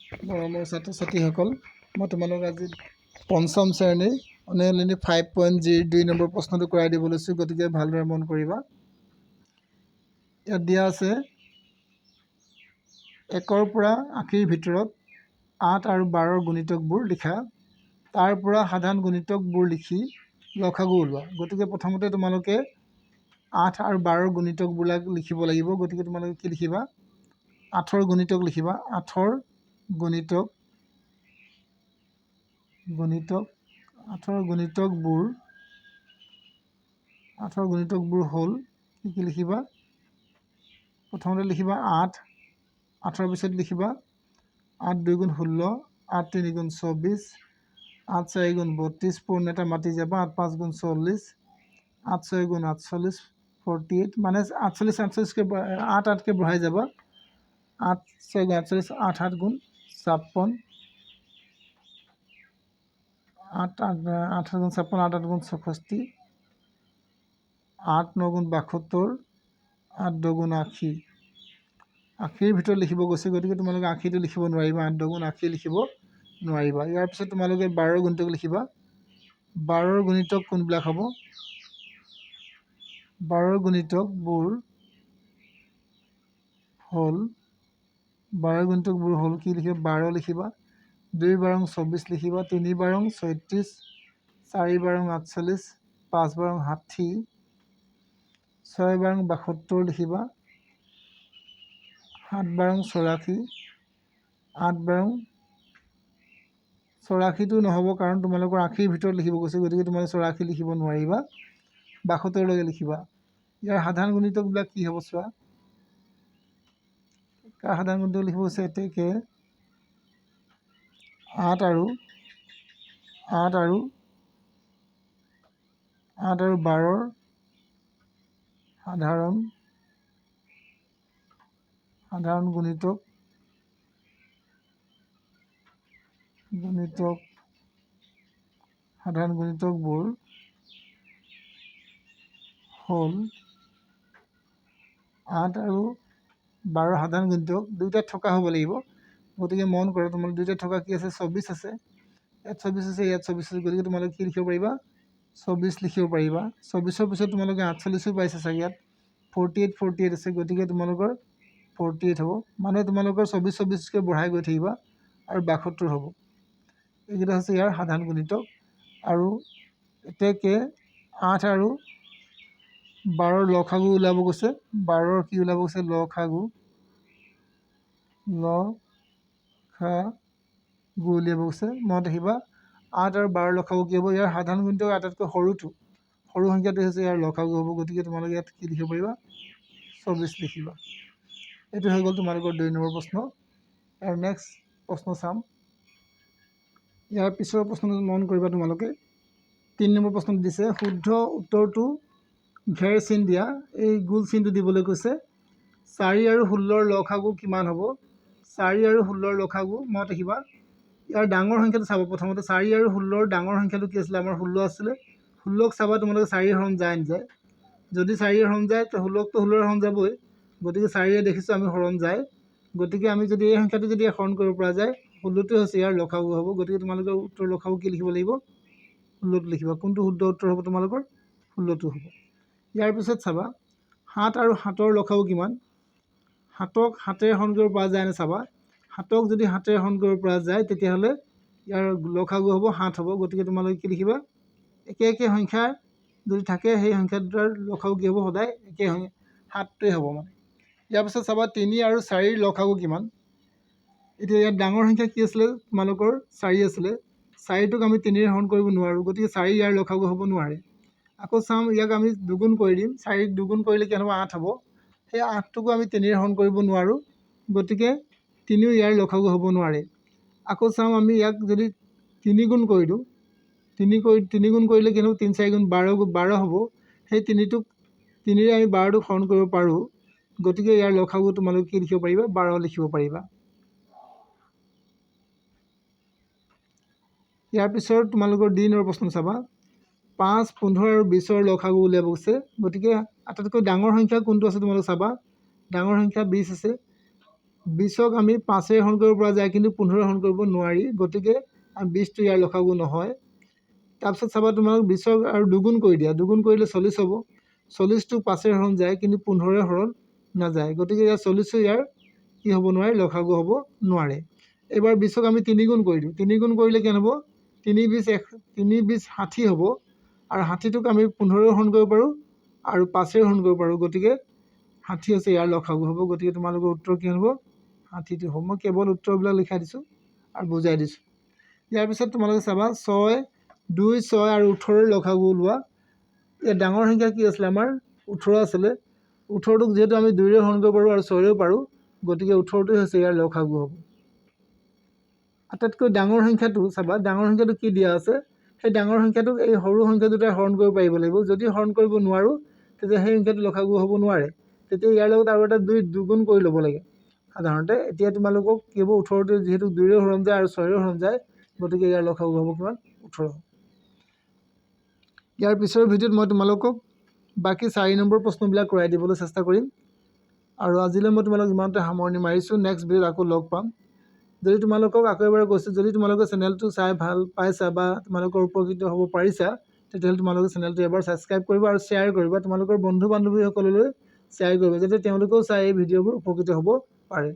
মৰমৰ ছাত্ৰ ছাত্ৰীসকল, মই তোমালোক আজি পঞ্চম শ্ৰেণীৰ অনলাইনে 5.02 নম্বৰ প্ৰশ্নটো কৰাই দিব লৈছোঁ, গতিকে ভালদৰে মন কৰিবা। ইয়াত দিয়া আছে 1ৰ পৰা 80ৰ ভিতৰত 8 আৰু 12ৰ গুণিতকবোৰ লিখা। তাৰ পৰা সাধাৰণ গুণিতকবোৰ লিখি লসাগু ওলোৱা। গতিকে প্ৰথমতে তোমালোকে 8 আৰু 12ৰ গুণিতকবিলাক লিখিব লাগিব। গতিকে তোমালোকে কি লিখিবা? 8ৰ গুণিতক লিখিবা। 8ৰ গুণিতকবোৰ হ'ল কি লিখিবা? প্ৰথমতে লিখিবা 8। 8ৰ পিছত লিখিবা 8 2 গুণ 16, 8 3 গুণ 24, 8 4 গুণ 32, পূৰ্ণ এটা মাতি যাবা, 8 5 গুণ 40, 8 6 গুণ 48, 48 মানে 48 48কে 8 8কে বঢ়াই যাবা, 8 6 গুণ 48, 8 7 গুণ 56, 8 8 8 গুণ 56, 8 8 গুণ 64, 8 9 গুণ 72, 8 10 গুণ 80। 80ৰ ভিতৰত লিখিব গৈছে, গতিকে তোমালোকে 80টো লিখিব নোৱাৰিবা, 8 10 গুণ 80 লিখিব নোৱাৰিবা। ইয়াৰ পিছত তোমালোকে 12ৰ গুণিতক লিখিবা। 12ৰ গুণিতক কোনবিলাক হ'ব? 12ৰ গুণিতকবোৰ হ'ল কি লিখিবা? 12 লিখিবা, 2 12 24 লিখিবা, 3 12 36, 4 12 48, 5 12 60, 6 12 72 লিখিবা, 7 12 84, 8 12 84টো নহ'ব, কাৰণ তোমালোকৰ 80ৰ ভিতৰত লিখিব গৈছে, গতিকে তোমালোকে 84 লিখিব নোৱাৰিবা, 72লৈকে লিখিবা। ইয়াৰ সাধাৰণ গুণিতকবিলাক কি হ'ব চোৱা। সাধাৰণ গুণিতক লিখিব গৈছে এতেকে 8 আৰু 12ৰ সাধাৰণ গুণিতকবোৰ হ'ল 8 আৰু 12ৰ সাধাৰণ গুণিতক দুয়োটাত থকা হ'ব লাগিব। গতিকে মন কৰা, তোমালোক দুয়োটাত থকা কি আছে? 24 আছে, ইয়াত 24 আছে, ইয়াত 24 আছে, গতিকে তোমালোকে কি লিখিব পাৰিবা? 24 লিখিব পাৰিবা। 24ৰ পিছত তোমালোকে 48ও পাইছে চাগে, ইয়াত 48 আছে, গতিকে তোমালোকৰ 48 হ'ব। মানে তোমালোকৰ 24 24কে বঢ়াই গৈ থাকিবা আৰু 72 হ'ব। এইকেইটা হৈছে ইয়াৰ সাধাৰণ গুণিতক। আৰু এতেকে 8 আৰু 12ৰ লসাগু ওলাব গৈছে। 12ৰ কি ওলাব গৈছে? লসাগু উলিয়াব গৈছে। মনত ৰাখিবা, 8 আৰু 12ৰ লসাগু কি হ'ব? ইয়াৰ সাধাৰণ গুণিতক আটাইতকৈ সৰু সংখ্যাটো হৈছে ইয়াৰ লসাগু হ'ব। গতিকে তোমালোকে ইয়াত কি লিখিব পাৰিবা? 24 লিখিবা। এইটো হৈ গ'ল তোমালোকৰ 2 নম্বৰ প্ৰশ্ন। আৰু নেক্সট প্ৰশ্ন চাম। ইয়াৰ পিছৰ প্ৰশ্নটো মন কৰিবা তোমালোকে। 3 নম্বৰ প্ৰশ্নটো দিছে, শুদ্ধ উত্তৰটো ঘেৰ চিন দিয়া, এই গোল চিনটো দিবলৈ কৈছে। 4 আৰু 16ৰ লসাগু কিমান হ'ব? 4 আৰু 16ৰ লসাগু মনত ৰাখিবা। ইয়াৰ ডাঙৰ সংখ্যাটো চাব। প্ৰথমতে 4 আৰু 16ৰ ডাঙৰ সংখ্যাটো কি আছিলে? আমাৰ 16 আছিলে। 16ক চাবা তোমালোকে 4ৰ হৰণ যায় নাযায়। যদি 4ৰ হৰণ যায়, তো 16কতো 16ৰ হৰণ যাবই। গতিকে 4ৰে দেখিছোঁ আমি হৰণ যায়। গতিকে আমি যদি এই সংখ্যাটো যদি হৰণ কৰিব পৰা যায়, 16টোৱে হৈছে ইয়াৰ লসাগু হ'ব। গতিকে তোমালোকৰ উত্তৰ লসাগু কি লিখিব লাগিব? 16টো লিখিবা। কোনটো শুদ্ধ উত্তৰ হ'ব তোমালোকৰ? 16টো হ'ব। ইয়াৰ পিছত চাবা, 7 আৰু 7ৰ লসাগু কিমান? 7ক 7ৰে হৰণ কৰিব পৰা যায় নে চাবা। 7ক যদি 7ৰে হৰণ কৰিব পৰা যায়, তেতিয়াহ'লে ইয়াৰ লসাগু হ'ব 7 হ'ব। গতিকে তোমালোকে কি লিখিবা? একে সংখ্যা যদি থাকে, সেই সংখ্যা দুটাৰ লসাগু কি হ'ব? সদায় একে 7টোৱে হ'ব মানে। ইয়াৰ পিছত চাবা, 3 আৰু 4ৰ লসাগু কিমান? এতিয়া ইয়াত ডাঙৰ সংখ্যা কি আছিলে? তোমালোকৰ 4 আছিলে। 4টোক আমি 3ৰে হৰণ কৰিব নোৱাৰোঁ, গতিকে 4 ইয়াৰ লসাগু হ'ব নোৱাৰে। আকৌ চাম, ইয়াক আমি দুগুণ কৰি দিম। 4ক দুগুণ কৰিলে কি হ'ব? 8 হ'ব। সেই 8টোকো আমি 3ৰে হৰণ কৰিব নোৱাৰোঁ, গতিকে 3ও ইয়াৰ লসাগু হ'ব নোৱাৰে। আকৌ চাম, আমি ইয়াক যদি 3 গুণ কৰি দিওঁ, 3 গুণ কৰিলে কি হ'ব? 3 4 গুণ 12 হ'ব। সেই 3টোক 3ৰে আমি 12টোক হৰণ কৰিব পাৰোঁ, গতিকে ইয়াৰ লসাগু তোমালোকে কি লিখিব পাৰিবা? 12 লিখিব পাৰিবা। ইয়াৰ পিছত তোমালোকৰ D নম্বৰ প্ৰশ্ন চাবা। 5 15 আৰু 20ৰ লসাগু উলিয়াব গৈছে। গতিকে আটাইতকৈ ডাঙৰ সংখ্যা কোনটো আছে তোমালোকে চাবা। ডাঙৰ সংখ্যা 20 আছে। 20ক আমি 5ৰে হৰণ কৰিব পৰা যায়, কিন্তু 15ৰে হৰণ কৰিব নোৱাৰি। গতিকে 20টো ইয়াৰ লসাগু নহয়। তাৰপিছত চাবা তোমালোক 20ক আৰু দুগুণ কৰি দিয়া, দুগুণ কৰিলে 40 হ'ব। 40টো 5ৰে হৰণ যায়, কিন্তু 15ৰে হৰণ নাযায়। গতিকে ইয়াৰ 40ও ইয়াৰ কি হ'ব নোৱাৰে, লসাগু হ'ব নোৱাৰে। এইবাৰ 20ক আমি 3 গুণ কৰি দিওঁ, 3 গুণ কৰিলে কিমান হ'ব, 3 20 60 হ'ব। আৰু 60টোক আমি 15ৰে হৰণ কৰিব পাৰোঁ আৰু 5ৰে হৰণ কৰিব পাৰোঁ। গতিকে 60 হৈছে ইয়াৰ লসাগু হ'ব। গতিকে তোমালোকৰ উত্তৰ কি হ'ব, 60টো হ'ব। মই কেৱল উত্তৰবিলাক লিখাই দিছোঁ আৰু বুজাই দিছোঁ। ইয়াৰ পিছত তোমালোকে চাবা 6, 2, 6 আৰু 18ৰ লসাগু ওলোৱা। ইয়াত ডাঙৰ সংখ্যা কি আছিলে, আমাৰ 18 আছিলে। 18টোক যিহেতু আমি 2ৰে হৰণ কৰিব পাৰোঁ আৰু 6ৰেও পাৰোঁ, গতিকে 18টোৱে হৈছে ইয়াৰ লসাগু হ'ব। আটাইতকৈ ডাঙৰ সংখ্যাটো চাবা, ডাঙৰ সংখ্যাটো কি দিয়া আছে, সেই ডাঙৰ সংখ্যাটোক এই সৰু সংখ্যা দুটাই হৰণ কৰিব পাৰিব লাগিব। যদি হৰণ কৰিব নোৱাৰোঁ, তেতিয়া সেই সংখ্যাটো লসাগু হ'ব নোৱাৰে। তেতিয়া ইয়াৰ লগত আৰু এটা 2 দুগুণ কৰি ল'ব লাগে সাধাৰণতে। এতিয়া তোমালোকক কি হ'ব, 18টো যিহেতু 2ৰে হৰণ যায় আৰু 6ৰে হৰণ যায়, গতিকে ইয়াৰ লসাগু হ'ব কিমান, 18। ইয়াৰ পিছৰ ভিডিঅ'ত মই তোমালোকক বাকী 4 নম্বৰ প্ৰশ্নবিলাক কৰাই দিবলৈ চেষ্টা কৰিম। আৰু আজিলৈ মই তোমালোক ইমানতে সামৰণি মাৰিছোঁ। নেক্সট ভিডিঅ'ত আকৌ লগ পাম। যদি তোমালোকক আকৌ এবাৰ কৈছোঁ, যদি তোমালোকে চেনেলটো চাই ভাল পাইছা বা তোমালোকৰ উপকৃত হ'ব পাৰিছা, তেতিয়াহ'লে তোমালোকে চেনেলটো এবাৰ ছাবস্ক্ৰাইব কৰিবা আৰু শ্বেয়াৰ কৰিবা, তোমালোকৰ বন্ধু বান্ধৱীসকললৈ শ্বেয়াৰ কৰিবা, যাতে তেওঁলোকেও চাই এই ভিডিঅ'বোৰ উপকৃত হ'ব পাৰে।